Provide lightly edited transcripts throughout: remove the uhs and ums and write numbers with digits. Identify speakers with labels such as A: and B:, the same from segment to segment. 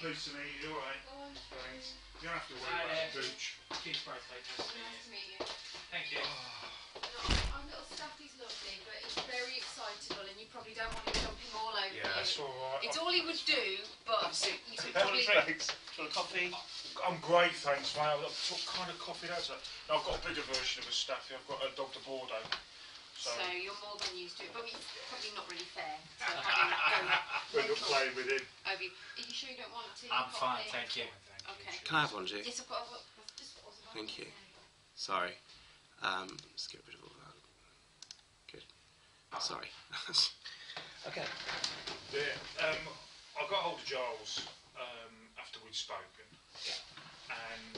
A: Pleased to meet you, alright?
B: Oh,
A: Thanks. You don't have to worry about the booch.
B: Nice to meet you.
C: Thank you.
B: Our little Staffy's lovely, but he's very excitable and you probably don't want him jumping all over you.
A: Yeah, that's alright.
B: It's all he would do, but you could probably...
A: Thanks.
D: Do you want a coffee?
A: I'm great, thanks, mate. What kind of coffee that's? No, I've got a bigger version of a Staffy. I've got a Dr. Bordeaux.
B: So you're more than used to it, but it's probably not really fair to have
A: We're not playing with him.
B: Are you sure you don't want tea?
C: I'm fine, thank you.
B: Okay.
D: Can I have one, G?
B: Yes, I've got just
D: Thank you. Sorry. Let's get rid of all that. Good. Sorry. Okay.
A: Yeah. I got hold of Giles after we'd spoken. And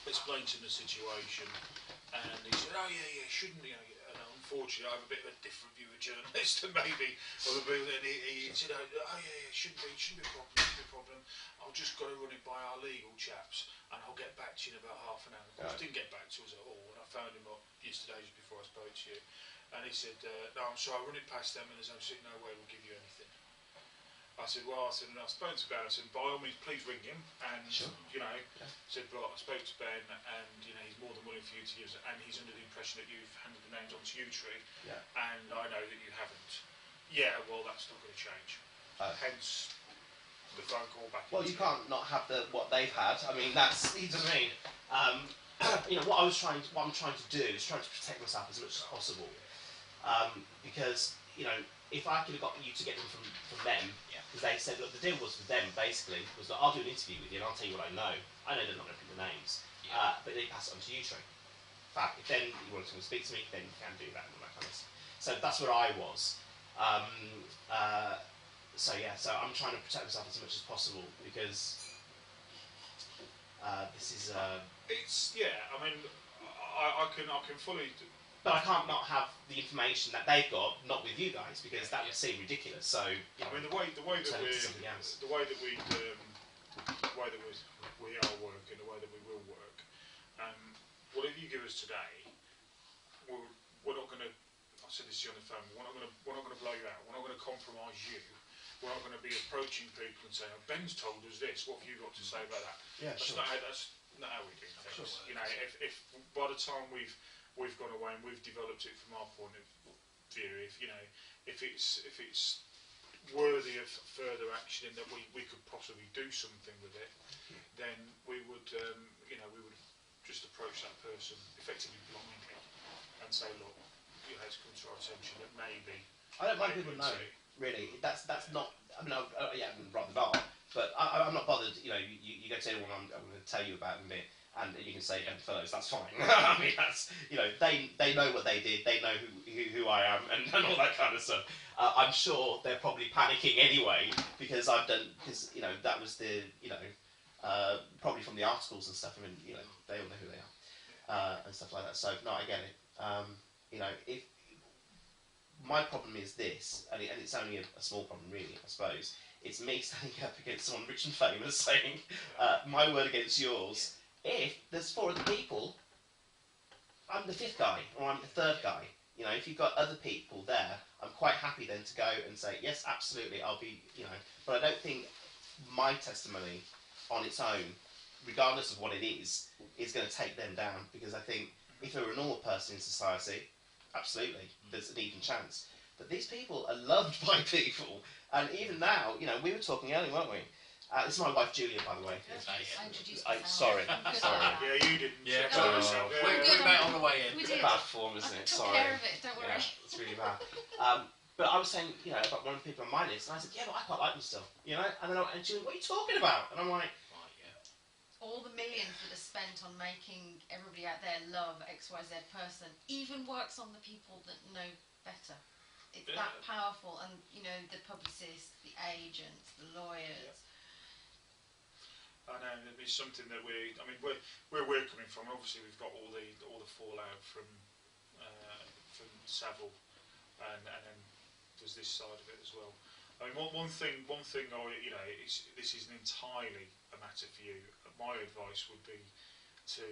A: explained to him the situation. And he said, oh yeah, shouldn't you know, and unfortunately I have a bit of a different view of journalists than maybe other people, and he said, oh yeah, shouldn't be a problem. I've just got to run it by our legal chaps and I'll get back to you in about half an hour. Of course, didn't get back to us at all, and I found him up yesterday just before I spoke to you, and he said, no, I'm sorry, I'll run it past them and there's absolutely no way we'll give you anything. I said, well, and I spoke to Ben, I said, by all means, please ring him, and, you know, said, but I spoke to Ben, and, you know, he's more than willing for you to use it, and he's under the impression that you've handed the names on to you, and I know that you haven't. Yeah, well, that's not going to change. Hence, the phone call back.
D: Well, you can't not have what they've had. I mean, that's, you know what I mean? You know, what I'm trying to do is trying to protect myself as much as possible. Because, you know, if I could have got you to get them from them, because they said, look, the deal was with them, basically, was that I'll do an interview with you and I'll tell you what I know. I know they're not going to pick the names, but they pass it on to you, Trey. In fact, if then you want to speak to me, then you can do that and all that kind of stuff. So that's where I was. So yeah, so I'm trying to protect myself as much as possible because this is.
A: It's I mean, I can fully.
D: But I can't not have the information that they've got, not with you guys, because that would seem ridiculous. So you know,
A: I mean, the way that we are working, the way that we will work. Whatever you give us today, we're not going to. I said this to you on the phone. We're not going to blow you out. We're not going to compromise you. We're not going to be approaching people and saying, oh, Ben's told us this. What have you got to say about that? Yeah, that's not how we do things. You know, if by the time we've gone away and we've developed it from our point of view, if it's worthy of further action in that we could possibly do something with it, then we would just approach that person effectively blindly and say, look, you know, it's come to our attention that maybe.
D: I don't mind people know. Really, that's not. I mean, yeah, I'd rather not. But I'm not bothered. You know, you go to anyone I'm going to tell you about in a bit, and you can say, fellows, that's fine. I mean, that's, you know, they know what they did. They know who I am and all that kind of stuff. I'm sure they're probably panicking anyway because you know, that was the, you know, probably from the articles and stuff. I mean, you know, they all know who they are and stuff like that. So no, I get it. You know, if my problem is this, and it's only a small problem really, I suppose. It's me standing up against someone rich and famous saying my word against yours. If there's 4 other people, I'm the 5th guy, or I'm the 3rd guy. You know, if you've got other people there, I'm quite happy then to go and say, yes, absolutely, I'll be, you know. But I don't think my testimony on its own, regardless of what it is going to take them down. Because I think if they were a normal person in society, absolutely, there's an even chance. But these people are loved by people, and even now, you know, we were talking earlier, weren't we? This is my wife Julia, by the way.
B: I introduced myself.
D: Sorry.
A: Yeah, you didn't.
B: Yeah,
C: we met on the way in.
B: We did.
D: Bad form, isn't it?
B: I took
D: Sorry.
B: care of it, don't worry.
D: Yeah, it's really bad. But I was saying, you know, about one of the people on my list, and I said, yeah, but I quite like them still, you know. And then she went, what are you talking about? And I'm like,
B: all the millions that are spent on making everybody out there love XYZ person even works on the people that know better. It's that powerful, and you know, the publicists, the agents, the lawyers.
A: I know it's something that where we're coming from. Obviously, we've got all the fallout from Savile, and then there's this side of it as well. I mean, one thing, you know, this isn't entirely a matter for you. My advice would be to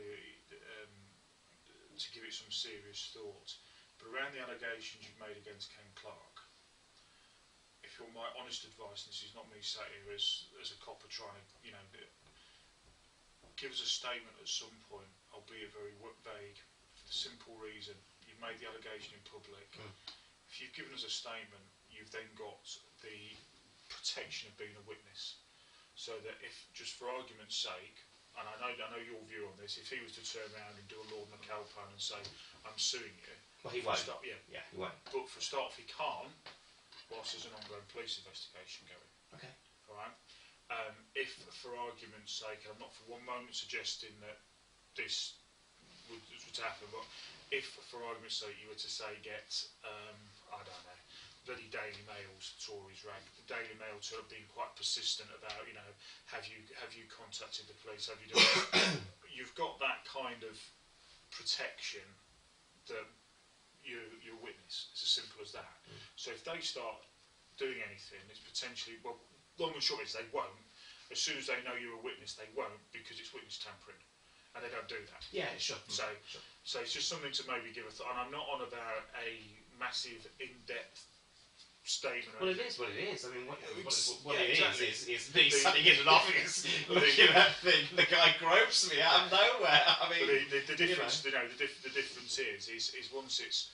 A: give it some serious thought. But around the allegations you've made against Ken Clark, if if you want my honest advice, and this is not me sat here as a copper trying to, you know, give us a statement at some point, albeit very vague, for the simple reason you've made the allegation in public. If you've given us a statement, you've then got the protection of being a witness, so that if, just for argument's sake, and I know your view on this, if he was to turn around and do a Lord McAlpine and say, I'm suing you,
D: well, he won't.
A: Yeah,
D: he won't.
A: But for a start, if he can't, whilst there's an ongoing police investigation going.
D: Okay.
A: All right. If, for argument's sake, I'm not for one moment suggesting that this would happen, but if, for argument's sake, you were to say get, I don't know, bloody Daily Mail's Tories rag, the Daily Mail to have been quite persistent about, you know, have you contacted the police? Have you done it? You've got that kind of protection that you're a witness. It's as simple as that. So if they start doing anything, it's potentially, well, long and short is they won't. As soon as they know you're a witness, they won't, because it's witness tampering, and they don't do that.
D: Yeah, sure.
A: So it's just something to maybe give a thought. And I'm not on about a massive, in-depth statement.
D: Well, it is what it is. I mean, what it
A: exactly.
D: is me sitting in an office looking at the guy gropes me out of nowhere. I mean,
A: the difference, you know, the difference is once it's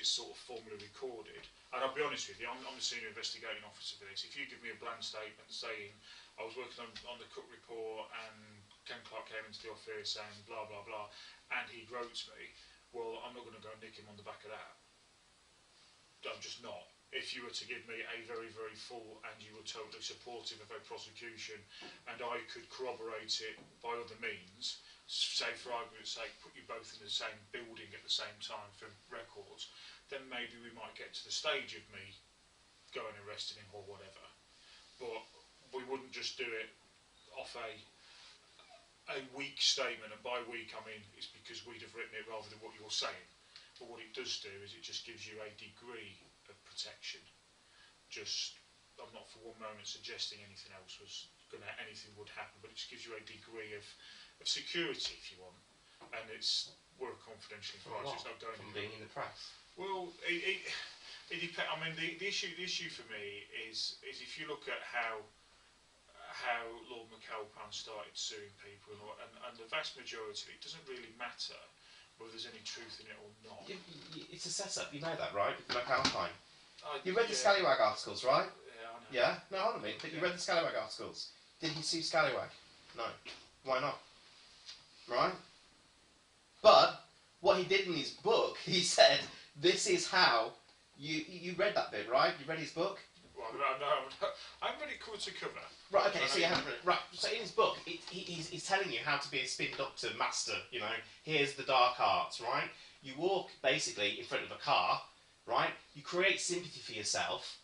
A: sort of formally recorded. And I'll be honest with you, I'm the senior investigating officer for this. If you give me a bland statement saying I was working on the Cook report and Ken Clark came into the office and blah blah blah, and he gropes me, well, I'm not going to go and nick him on the back of that. I'm just not. If you were to give me a very, very full and you were totally supportive of a prosecution and I could corroborate it by other means, say for argument's sake, put you both in the same building at the same time for records, then maybe we might get to the stage of me going and arresting him or whatever. But we wouldn't just do it off a weak statement, and by weak I mean it's because we'd have written it rather than what you're saying. But what it does do is it just gives you a degree of protection. I'm not for one moment suggesting anything would happen, but it just gives you a degree of security, if you want. And we're a confidential information. It's not going
D: from being in the press.
A: Well, it depends. I mean, the issue for me is if you look at how Lord McAlpine started suing people, and the vast majority of it doesn't really matter whether there's any truth in it or not.
D: It's a setup, you know that, right? With McAlpine. You read the Scallywag articles, right?
A: Yeah, I know.
D: Yeah? No, hold on a minute. But you read the Scallywag articles. Did he sue Scallywag? No. Why not? Right? But what he did in his book, he said, this is how you read that bit, right? You read his book?
A: Well, no, I haven't read it cover to cover.
D: Right, okay, so you haven't read it. Right, so in his book, he's telling you how to be a spin doctor master, you know. Here's the dark arts, right? You walk, basically, in front of a car, right? You create sympathy for yourself,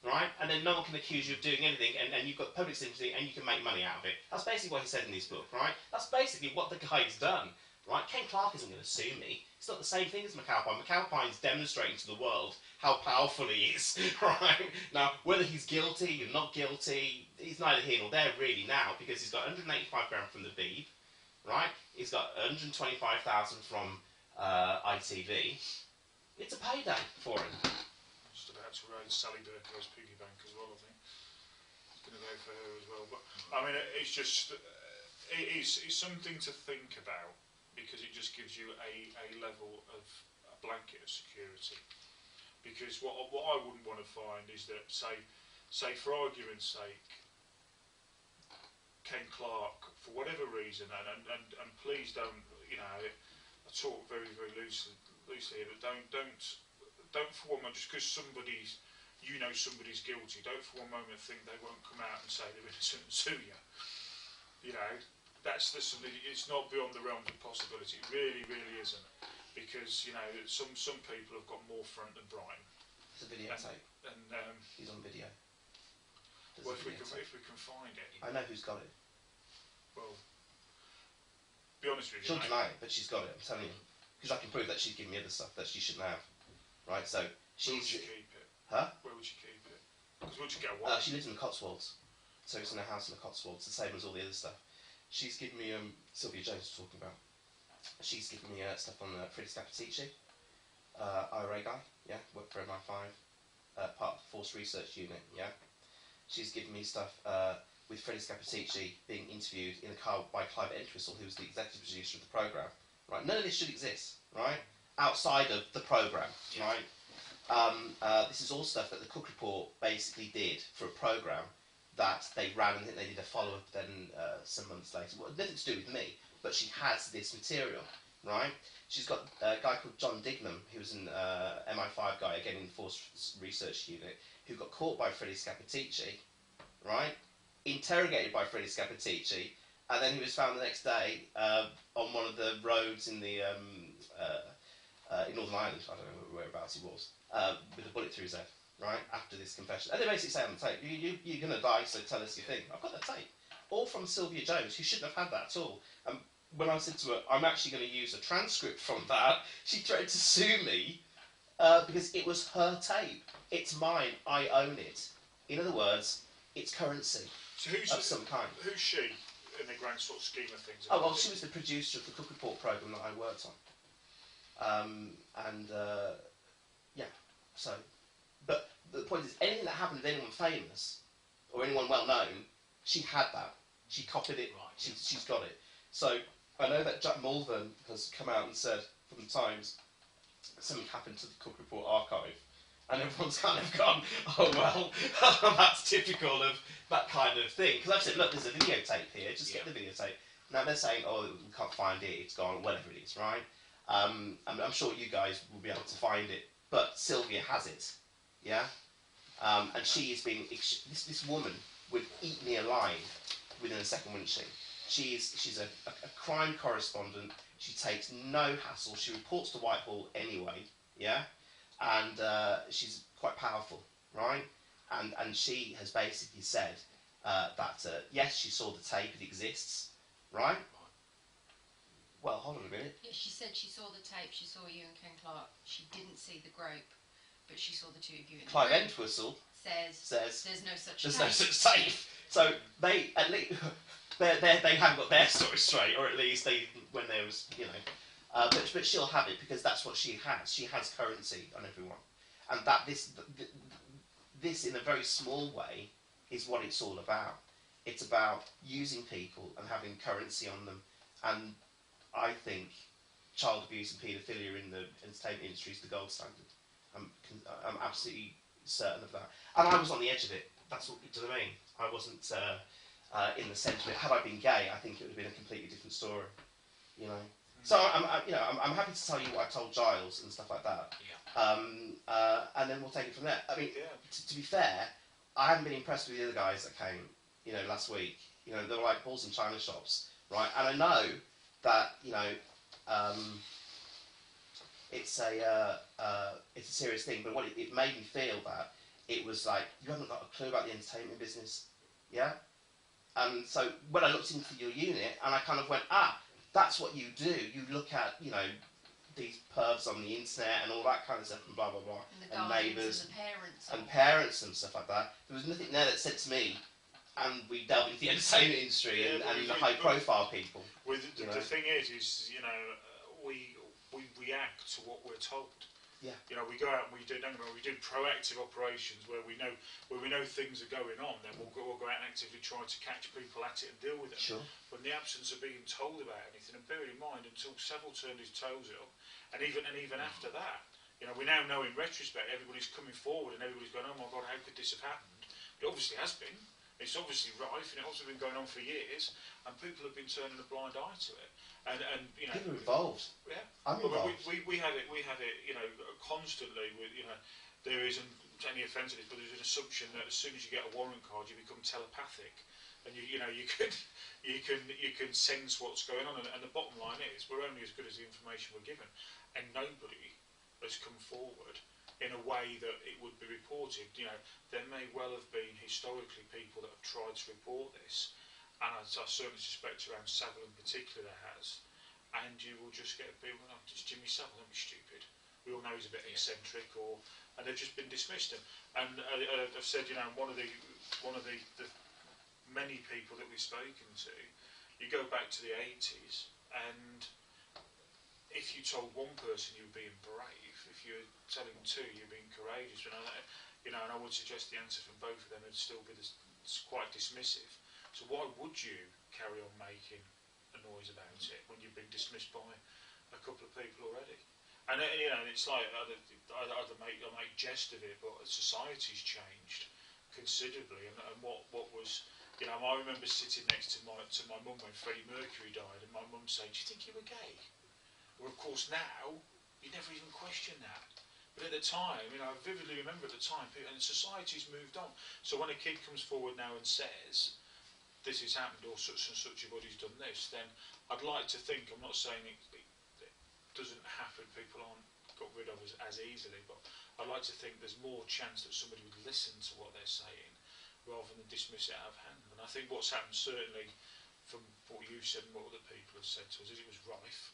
D: right? And then no one can accuse you of doing anything, and you've got public sympathy, and you can make money out of it. That's basically what he said in his book, right? That's basically what the guy's done, right? Ken Clark isn't going to sue me. It's not the same thing as McAlpine. McAlpine's demonstrating to the world how powerful he is, right? Now, whether he's guilty or not guilty, he's neither here nor there really now, because he's got 185 grand from the Beeb, right? He's got 125,000 from ITV. It's a payday for him.
A: Just about to raise Sally Burko's piggy bank as well, I think. It's going to go for her as well. But I mean, it's just it's something to think about, because it just gives you a level of a blanket of security. Because what I wouldn't want to find is that, say for argument's sake, Ken Clark, for whatever reason, and please don't, you know, I talk very, very loosely here, but don't for one moment, just because somebody's guilty, don't for one moment think they won't come out and say they're innocent and sue you. You know, it's not beyond the realm of possibility. It really, really isn't. Because, you know, some people have got more front than Brian.
D: It's a videotape.
A: And
D: he's on video.
A: Well, if we can find it.
D: I know who's got it.
A: Well, be honest with you.
D: She'll deny it, but she's got it. I'm telling you, because I can prove that she's given me other stuff that she shouldn't have. Right. So she's.
A: Where would she keep it?
D: Huh?
A: Where would she keep it? Because would you get a what?
D: She lives in the Cotswolds, so it's in a house in the Cotswolds, the same as all the other stuff. She's given me Sylvia Jones was talking about. She's given me stuff on Freddie Scappaticci, IRA guy, yeah, worked for MI5, part of the Force Research Unit. Yeah, she's given me stuff with Freddie Scappaticci being interviewed in a car by Clive Entwistle, who was the executive producer of the programme. Right, none of this should exist. Right, outside of the programme. Right. This is all stuff that the Cook Report basically did for a programme that they ran, and they did a follow-up then some months later. Well, nothing to do with me, but she has this material, right? She's got a guy called John Dignam, who was an MI5 guy, again in the Force Research Unit, who got caught by Freddie Scappaticci, right? Interrogated by Freddie Scappaticci, and then he was found the next day on one of the roads in the in Northern Ireland, I don't know whereabouts he was, with a bullet through his head, right, after this confession. And they basically say on the tape, you're going to die, so tell us your thing. I've got that tape. All from Sylvia Jones, who shouldn't have had that at all. When I said to her, I'm actually going to use a transcript from that, she threatened to sue me because it was her tape. It's mine. I own it. In other words, it's currency of some kind.
A: Who's she in the grand sort of scheme of things?
D: Oh, well, she was the producer of the Cook Report programme that I worked on. Yeah, so, but the point is, anything that happened with anyone famous or anyone well known, she had that. She copied it.
C: Right,
D: She's got it. So I know that Jack Mulvern has come out and said from the Times something happened to the Cook Report archive, and everyone's kind of gone, oh well, that's typical of that kind of thing. Because I've said, look, there's a videotape here. Just get the videotape. Now they're saying, oh, we can't find it. It's gone. Whatever it is, right? I'm sure you guys will be able to find it, but Sylvia has it, yeah? And she has been, this woman would eat me alive within a second, wouldn't she? She's a crime correspondent. She takes no hassle. She reports to Whitehall anyway, yeah? And she's quite powerful, right? And she has basically said that, yes, she saw the tape, it exists, right? Well, hold on a minute.
B: Yeah, she said she saw the tape, she saw you and Ken Clark. She didn't see the grope, but she saw the two of you in the
D: Clive
B: room.
D: Entwistle
B: says there's no such
D: there's
B: tape.
D: no such tape. So they, at least, they haven't got their story straight, or at least they, when there was, you know. But she'll have it because that's what she has. She has currency on everyone. And that this in a very small way is what it's all about. It's about using people and having currency on them. And I think child abuse and paedophilia in the entertainment industry is the gold standard. I'm absolutely certain of that. And I was on the edge of it. That's what, do you know what I mean? I wasn't in the centre of it. Had I been gay, I think it would have been a completely different story. You know. So I'm happy to tell you what I told Giles and stuff like that.
C: Yeah.
D: And then we'll take it from there. I mean, to be fair, I haven't been impressed with the other guys that came, you know, last week. You know, they were like balls in china shops, right? And I know that, you know, it's a serious thing, but what it made me feel that it was like, you haven't got a clue about the entertainment business, yeah? And so when I looked into your unit, and I kind of went, that's what you do. You look at, you know, these pervs on the internet and all that kind of stuff, and blah, blah, blah,
B: and
D: neighbours,
B: and parents
D: and stuff like that. There was nothing there that said to me, and we delve into the entertainment industry and the high-profile people.
A: The thing is, you know, we react to what we're told.
D: Yeah.
A: You know, we go out and we do proactive operations where we know things are going on. Then we'll go out and actively try to catch people at it and deal with it.
D: Sure.
A: But in the absence of being told about anything, and bear in mind, until Seville turned his toes up, and even after that, you know, we now know in retrospect everybody's coming forward and everybody's going, oh my God, how could this have happened? It obviously has been. It's obviously rife, and it's also been going on for years, and people have been turning a blind eye to it. And you know,
D: people are involved.
A: Yeah,
D: I'm involved.
A: We have it, you know, constantly. With, you know, there isn't any offence in this, but there's an assumption that as soon as you get a warrant card, you become telepathic, and you can sense what's going on. And the bottom line is, we're only as good as the information we're given, and nobody has come forward in a way that it would be reported. You know, there may well have been historically people that have tried to report this, and I certainly suspect around Savile in particular there has, and you will just get people, oh, it's Jimmy Savile, don't be stupid. We all know he's a bit eccentric, and they've just been dismissed. And I've said, you know, one of the many people that we've spoken to, you go back to the 80s, and if you told one person you were being brave, if you were telling two you're being courageous, you know, you know, and I would suggest the answer from both of them would still be quite dismissive. So why would you carry on making a noise about it when you've been dismissed by a couple of people already? And you know, it's like I make jest of it, but society's changed considerably. And what was, you know, I remember sitting next to my mum when Freddie Mercury died, and my mum saying, "Do you think you were gay?" Well, of course now you never even question that. But at the time, you know, I vividly remember at the time, and society's moved on. So when a kid comes forward now and says, "This has happened," or such and such a body's done this, then I'd like to think, I'm not saying it doesn't happen, people aren't got rid of as easily, but I'd like to think there's more chance that somebody would listen to what they're saying rather than dismiss it out of hand. And I think what's happened, certainly from what you said and what other people have said to us, is it was rife.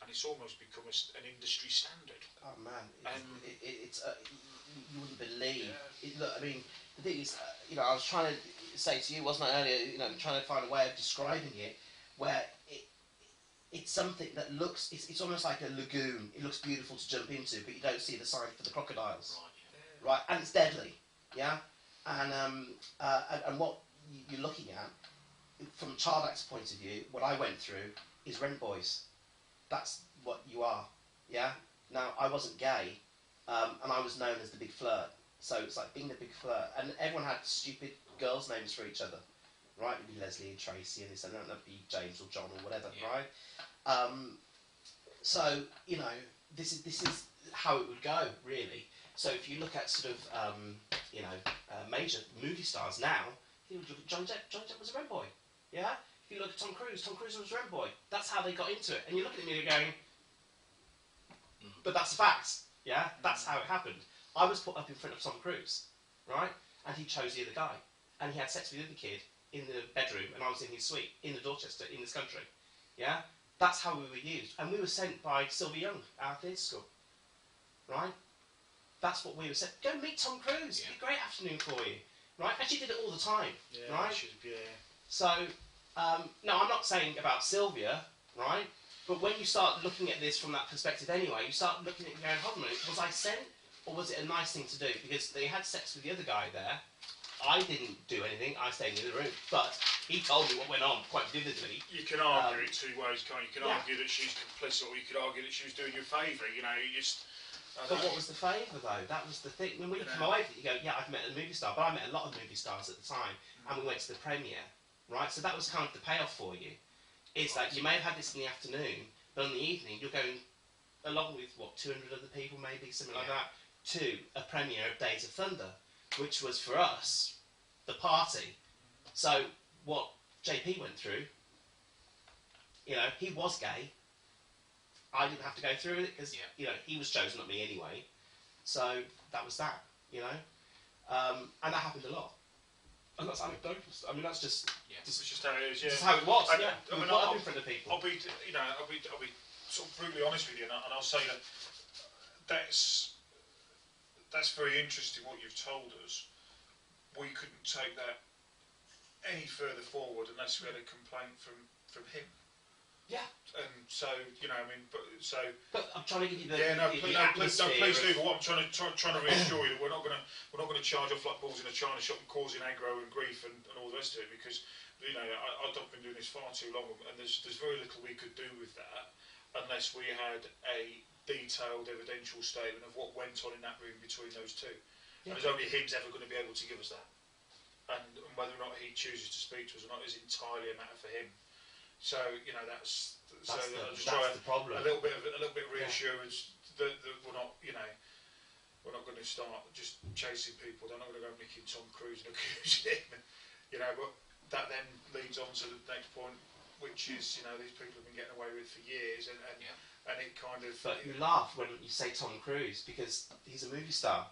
A: And it's almost become an industry standard.
D: Oh man, it's you wouldn't believe.
A: Yeah.
D: Look, I mean, the thing is, you know, I was trying to say to you, wasn't I earlier? You know, trying to find a way of describing it where it's something that looks. It's almost like a lagoon. It looks beautiful to jump into, but you don't see the sign for the crocodiles.
A: Right.
D: Right, and it's deadly. Yeah, and what you're looking at from a child actor's point of view, what I went through is rent boys. That's what you are, yeah? Now, I wasn't gay, and I was known as the big flirt. So it's like being the big flirt. And everyone had stupid girls' names for each other, right? It'd be Leslie and Tracy and this, and that'd be James or John or whatever, right? So, you know, this is how it would go, really. So if you look at sort of, you know, major movie stars now, you look at Johnny Depp was a rent boy, yeah? If you look at Tom Cruise was a rent boy. That's how they got into it. And you're looking at me and you're going, but that's a fact, yeah? That's how it happened. I was put up in front of Tom Cruise, right? And he chose the other guy. And he had sex with the other kid in the bedroom, and I was in his suite, in the Dorchester, in this country, yeah? That's how we were used. And we were sent by Sylvia Young, our theatre school, right? That's what we were sent. Go meet Tom Cruise. It'd be a great afternoon for you, right? And she did it all the time, right? So, no, I'm not saying about Sylvia, right? But when you start looking at this from that perspective anyway, you start looking at it and going, hold on a minute, was I sent, or was it a nice thing to do? Because they had sex with the other guy there. I didn't do anything, I stayed in the room. But he told me what went on quite vividly.
A: You can argue it two ways, can't you? You can argue that she's complicit, or you could argue that she was doing you a favour, you know, you just...
D: But what was the favour, though? That was the thing. When you come away with it, you go, yeah, I've met a movie star, but I met a lot of movie stars at the time, and we went to the premiere. Right, so that was kind of the payoff for you. Is that you may have had this in the afternoon, but in the evening you're going along with what 200 other people, maybe something like that, to a premiere of Days of Thunder, which was for us the party. So what JP went through, you know, he was gay. I didn't have to go through it because you know he was chosen, not me anyway. So that was that, you know, and that happened a lot. And that's anecdotal. I mean, that's just
A: it's just how it is. Yeah,
D: just how it was.
A: I
D: mean,
A: I'll
D: in front of people.
A: I'll be sort of brutally honest with you, and I'll say that that's very interesting what you've told us. We couldn't take that any further forward unless we had a complaint from him.
D: Yeah.
A: And so, you know, I mean, but
D: I'm trying to give you the
A: please do. But what I'm trying to reassure you that we're not going to charge off like balls in a china shop and causing aggro and grief and all the rest of it, because you know I've been doing this far too long, and there's very little we could do with that unless we had a detailed evidential statement of what went on in that room between those two. Yeah. And there's only him's ever going to be able to give us that, and whether or not he chooses to speak to us or not is entirely a matter for him. So you know that's
D: the problem.
A: A little bit of reassurance that we're not, you know, we're not going to start just chasing people. They're not going to go nicking Tom Cruise and accusing him, you know. But that then leads on to the next point, which is, you know, these people have been getting away with it for years, and it kind of. But
D: you laugh when you say Tom Cruise because he's a movie star.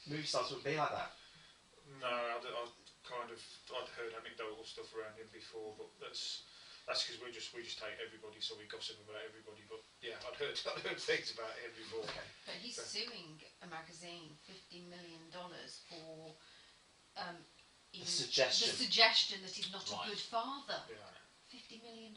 D: Movie stars wouldn't be like that.
A: No, I'd heard anecdotal stuff around him before, but that's because we just take everybody, so we gossip about everybody. But yeah, I'd heard things about him before.
B: Okay. But he's suing a magazine $50 million for
D: the suggestion
B: that he's not a good father.
A: Yeah.
B: $50 million.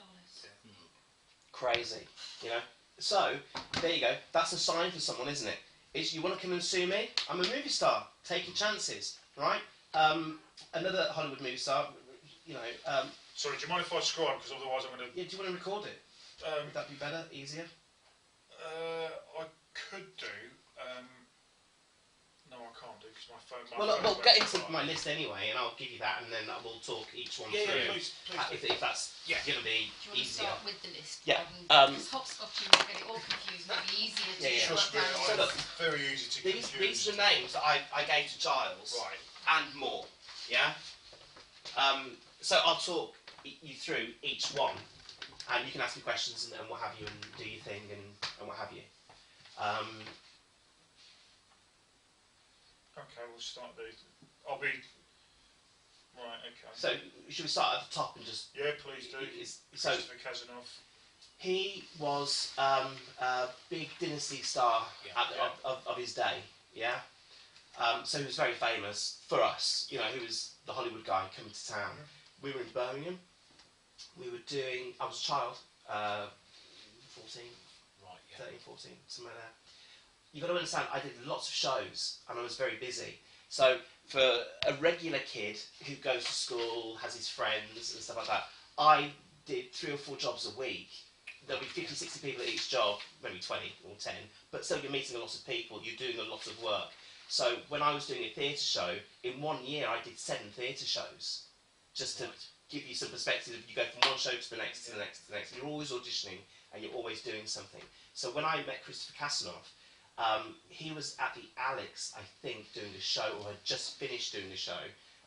D: Crazy, you know. So there you go. That's a sign for someone, isn't it? It's you want to come and sue me? I'm a movie star. Take your chances, right? Another Hollywood movie star, you know.
A: Sorry, do you mind if I scroll on? Because otherwise I'm going to...
D: Yeah, do you want to record it? Would that be better, easier?
A: I could do. No, I can't do because my phone...
D: Well, get into my list anyway, and I'll give you that, and then we'll talk each one through.
A: Yeah, please
D: if that's going to be
B: Do you want to
D: easier.
B: start with the list?
D: Yeah.
B: Because hopscotching will get it all confused. Maybe easier to
A: Trust me,
D: So look,
A: very easy to confuse.
D: These are the names that I gave to Giles,
A: Right.
D: and more. Yeah. So I'll talk you through each one, and you can ask me questions and what have you, and do your thing and what have you.
A: Okay, we'll start the... I'll be... Right, okay.
D: So should we start at the top and just...
A: Yeah, please do.
D: So
A: Christopher Casanov.
D: he was a big dynasty star of his day, yeah? So he was very famous for us, you know, he was the Hollywood guy coming to town. We were in Birmingham. We were doing... I was a child, 14,
A: Right,
D: 13, 14, somewhere there. You've got to understand, I did lots of shows and I was very busy. So for a regular kid who goes to school, has his friends and stuff like that, I did 3 or 4 jobs a week. There'll be 50, 60 people at each job, maybe 20 or 10, but still you're meeting a lot of people, you're doing a lot of work. So when I was doing a theatre show, in 1 year I did 7 theatre shows, just to give you some perspective. You go from one show to the next, to the next, to the next. You're always auditioning and you're always doing something. So when I met Christopher Casanov, he was at the Alex, I think, doing a show, or had just finished doing a show,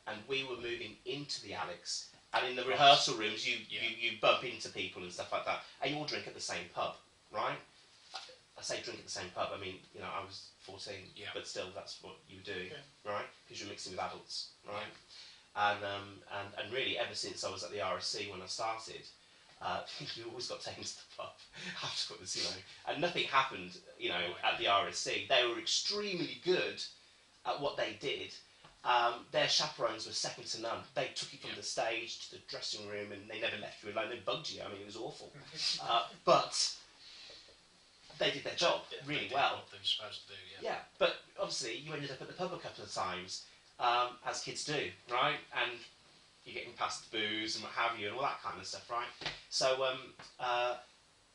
D: and we were moving into the Alex. And in the rehearsal rooms, you bump into people and stuff like that, and you all drink at the same pub, right? I say drink at the same pub. I mean, you know, I was 14, but still, that's what you were doing, right? Because you're mixing with adults, right? And really, ever since I was at the RSC when I started, you always got taken to the pub afterwards, you know, and nothing happened, you know, at the RSC. They were extremely good at what they did. Their chaperones were second to none. They took you from the stage to the dressing room, and they never left you alone. They bugged you. I mean, it was awful. But they did their job really well.
A: What they were supposed to do,
D: Yeah, but obviously you ended up at the pub a couple of times, as kids do, right? And you're getting past the booze and what have you, and all that kind of stuff, right? So,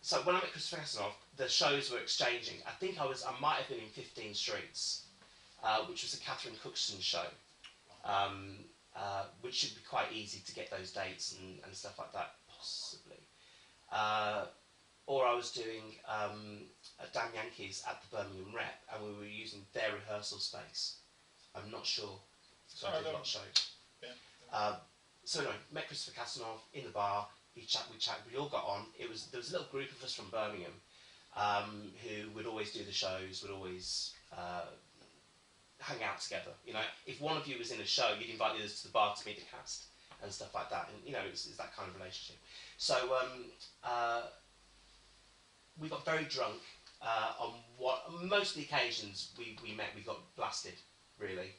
D: so when I met Christopher Casanov, the shows were exchanging. I think I might have been in 15 Streets, which was a Catherine Cookson show, which should be quite easy to get those dates and stuff like that, possibly. Or I was doing Damn Yankees at the Birmingham Rep, and we were using their rehearsal space. I'm not sure. So I did a lot of shows.
A: Yeah.
D: So anyway, met Christopher Casanov in the bar. We all got on. There was a little group of us from Birmingham who would always do the shows, would always hang out together. You know, if one of you was in a show, you'd invite the others to the bar to meet the cast and stuff like that. And you know, it's that kind of relationship. So we got very drunk on most of the occasions we met. We got blasted, really.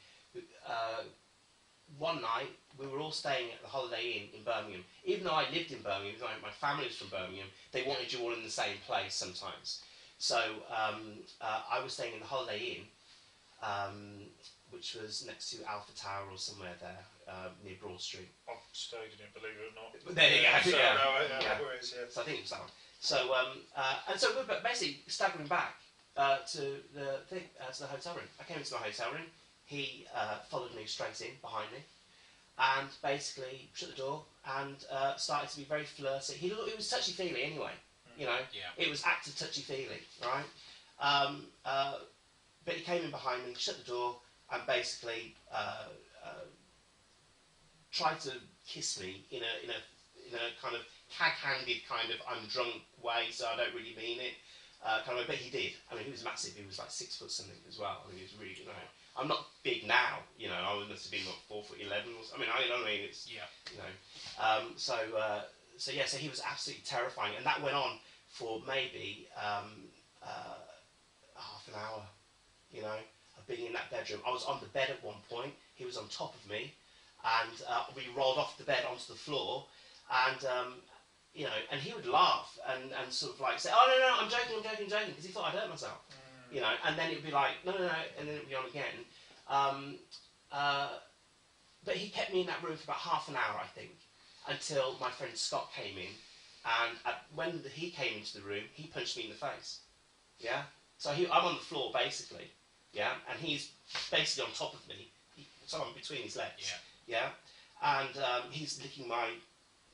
D: One night, we were all staying at the Holiday Inn in Birmingham. Even though I lived in Birmingham, even though my family was from Birmingham, they wanted you all in the same place sometimes. So I was staying in the Holiday Inn, which was next to Alpha Tower or somewhere there, near Broad Street.
A: I've stayed in it, believe it or not.
D: But there you go.
A: Where is,
D: So I think it was that one. So and so we were basically staggering back to the hotel room. I came into my hotel room. He followed me straight in behind me, and basically shut the door and started to be very flirty. It was touchy feely anyway, you know. Yeah. It was active touchy feely, right? But he came in behind me, shut the door, and basically tried to kiss me in a kind of hag-handed kind of I'm drunk way, so I don't really mean it. Kind of, but he did. I mean, he was massive. He was like 6 foot something as well. I mean, he was really, you know. I'm not big now, you know. I must have been what 4'11" or something. I mean, I mean, it's you know. So he was absolutely terrifying, and that went on for maybe half an hour, you know, of being in that bedroom. I was on the bed at one point. He was on top of me, and we rolled off the bed onto the floor, and you know, and he would laugh and sort of like say, "Oh no, I'm joking," because he thought I'd hurt myself. you know, and then it'd be like, no, and then it'd be on again. But he kept me in that room for about half an hour, I think, until my friend Scott came in, and when he came into the room, he punched me in the face. Yeah, so I'm on the floor basically. Yeah, and he's basically on top of me, so I'm between his legs. Yeah, and he's licking my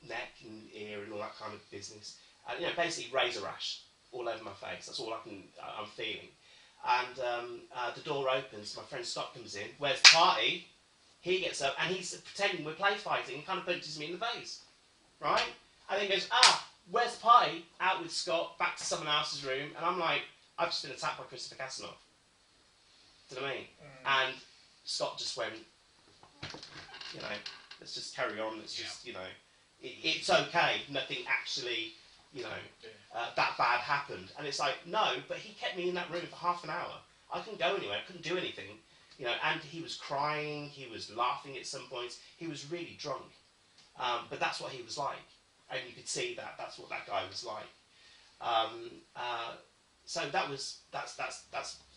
D: neck and ear and all that kind of business. And you know, basically razor rash all over my face. That's all I'm feeling. And the door opens. My friend Scott comes in. Where's the party? He gets up and he's pretending we're play fighting and kind of punches me in the face, right? And then goes, where's the party? Out with Scott, back to someone else's room. And I'm like, I've just been attacked by Christopher Casanov. Do you know what I mean? And Scott just went, you know, let's just carry on. Let's just, you know, it's okay. Nothing actually, you know, that bad happened. And it's like, no, but he kept me in that room for half an hour. I couldn't go anywhere. I couldn't do anything. You know, and he was crying. He was laughing at some points. He was really drunk. But that's what he was like. And you could see that. That's what that guy was like. So that's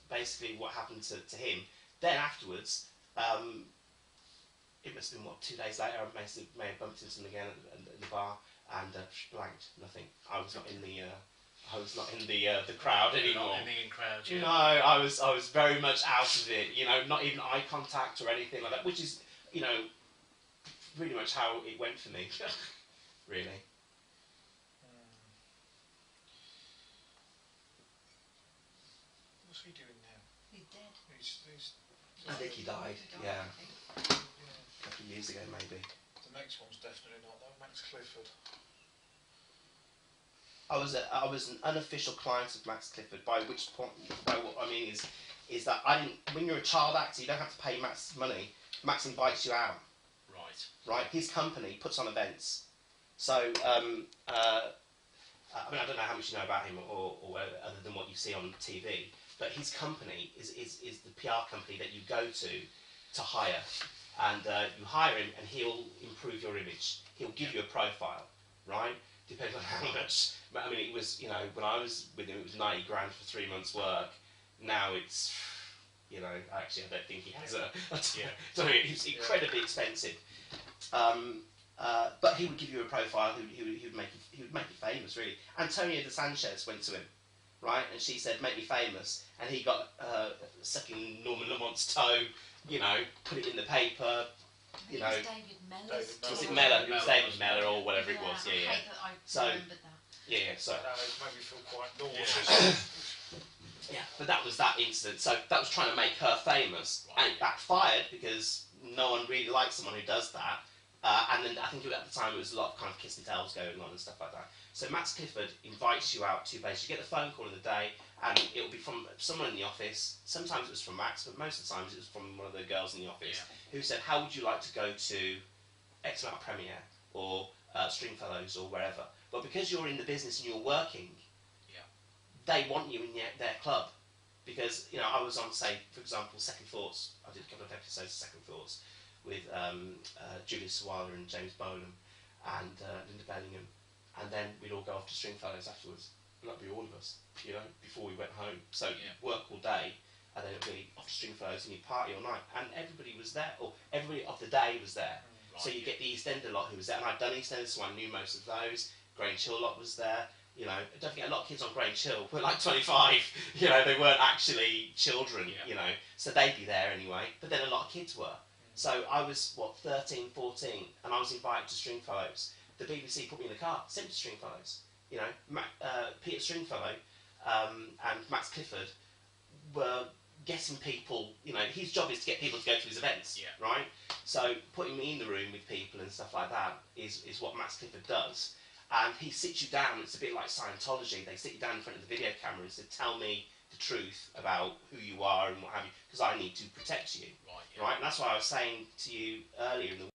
D: basically what happened to him. Then afterwards, it must have been 2 days later. I may have bumped into him again at the bar, and blanked. Nothing. I was not in the crowd anymore.
A: Not in the crowd. Yeah.
D: No, I was very much out of it. You know, not even eye contact or anything like that. Which is, you know, pretty much how it went for me. Really.
A: What's he doing now?
B: He's dead.
A: He's
D: I think he died. Yeah. A couple of years ago, maybe.
A: The next one's definitely not though. Max Clifford.
D: I was an unofficial client of Max Clifford. By what I mean is that I didn't. When you're a child actor, you don't have to pay Max money. Max invites you out. Right. His company puts on events. So I mean, I don't know how much you know about him or other than what you see on TV. But his company is the PR company that you go to hire, and you hire him, and he'll improve your image. He'll give you a profile, right? Depends on how much. I mean, it was, you know, when I was with him, it was 90 grand for 3 months' work. Now it's, you know, actually, I don't think he has a. So it's incredibly expensive. But he would give you a profile. He would make you famous, really. Antonia de Sanchez went to him, right, and she said, "Make me famous," and he got sucking Norman Lamont's toe. You know, put it in the paper. You know,
B: David Mellor's
D: was it Mellor? It was David Mellor or whatever it was.
B: I hate that I remembered that.
D: So
A: it made me feel quite nauseous.
D: yeah, but that was that incident. So that was trying to make her famous, and it backfired because no one really likes someone who does that. And then I think at the time it was a lot of kind of kiss and tells going on and stuff like that. So Max Clifford invites you out to places. You get the phone call of the day, and it will be from someone in the office. Sometimes it was from Max, but most of the times it was from one of the girls in the office who said, "How would you like to go to X amount premiere or Stringfellows or wherever?" But because you're in the business and you're working, they want you in their club. Because, you know, I was on, say, for example, Second Thoughts. I did a couple of episodes of Second Thoughts with Julia Sawalha and James Bolam and Linda Bellingham, and then we'd all go off to Stringfellows afterwards. That'd be all of us, you know, before we went home. So you'd work all day, and then it'd be off to Stringfellows and you'd party all night, and everybody was there, or everybody of the day was there. So you get the East End lot who was there, and I'd done East End, so I knew most of those. Grange Hill lot was there. You know, don't forget, a lot of kids on Grange Hill were like 25. You know, they weren't actually children. You know, so they'd be there anyway. But then a lot of kids were. So I was, 13, 14, and I was invited to Stringfellows. The BBC put me in the car, sent me to Stringfellows. You know, Peter Stringfellow and Max Clifford were getting people, you know, his job is to get people to go to his events, right? So putting me in the room with people and stuff like that is what Max Clifford does. And he sits you down, it's a bit like Scientology, they sit you down in front of the video camera and say, "Tell me the truth about who you are and what have you, because I need to protect you." Right? And that's why I was saying to you earlier in the